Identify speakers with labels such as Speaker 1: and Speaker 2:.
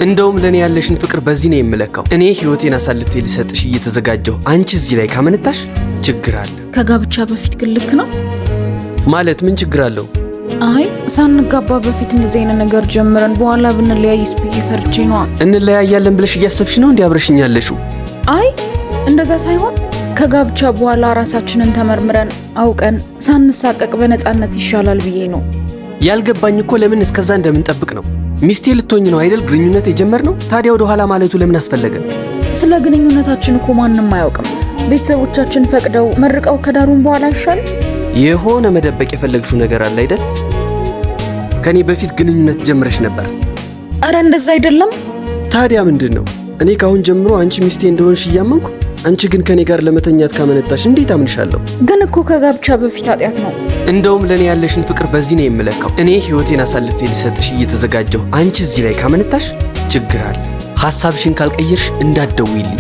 Speaker 1: እንደውም ለኔ ያለሽን ፍቅር በዚህ ነው የምለካው። እኔ ህይወቴን አሳልፌ ልሰጥሽ እየተዘጋጀሁ አንቺ እዚህ ላይ ካመነታሽ ችግር አለ።
Speaker 2: ከጋብቻ በፊት ግን ልክ ነው
Speaker 1: ማለት ምን ችግር አለው?
Speaker 2: አይ ሳንጋባ በፊት እንደዚህ አይነት ነገር ጀምረን በኋላ ብንለያይስ ብዬ ፈርቼ ነው።
Speaker 1: እንለያያለን ብለሽ እያሰብሽ ነው እንዴ አብረሽኝ ያለሽው?
Speaker 2: አይ እንደዛ ሳይሆን ከጋብቻ በኋላ ራሳችንን ተመርምረን አውቀን ሳንሳቀቅ በነፃነት ይሻላል ብዬ ነው።
Speaker 1: ያልገባኝ እኮ ለምን እስከዛ እንደምንጠብቅ ነው። ሚስቴ ልትሆኝ ነው አይደል ግንኙነት የጀመርነው? ታዲያ ወደ ኋላ ማለቱ ለምን አስፈለገ?
Speaker 2: ስለ ግንኙነታችን እኮ ማንም አያውቅም። ቤተሰቦቻችን ፈቅደው መርቀው ከዳሩን በኋላ ይሻል።
Speaker 1: የሆነ መደበቅ የፈለግሽው ነገር አለ አይደል? ከኔ በፊት ግንኙነት ጀምረሽ ነበር።
Speaker 2: አረ እንደዛ አይደለም።
Speaker 1: ታዲያ ምንድን ነው? እኔ ካሁን ጀምሮ አንቺ ሚስቴ እንደሆንሽ እያመንኩ አንቺ ግን ከኔ ጋር ለመተኛት ካመነታሽ እንዴት አምንሻለሁ?
Speaker 2: ግን እኮ ከጋብቻ በፊት ኃጢአት ነው።
Speaker 1: እንደውም ለኔ ያለሽን ፍቅር በዚህ ነው የምለካው። እኔ ህይወቴን አሳልፌ ልሰጥሽ እየተዘጋጀሁ አንቺ እዚህ ላይ ካመነታሽ ችግር አለ። ሐሳብሽን ካልቀየርሽ እንዳትደውይልኝ።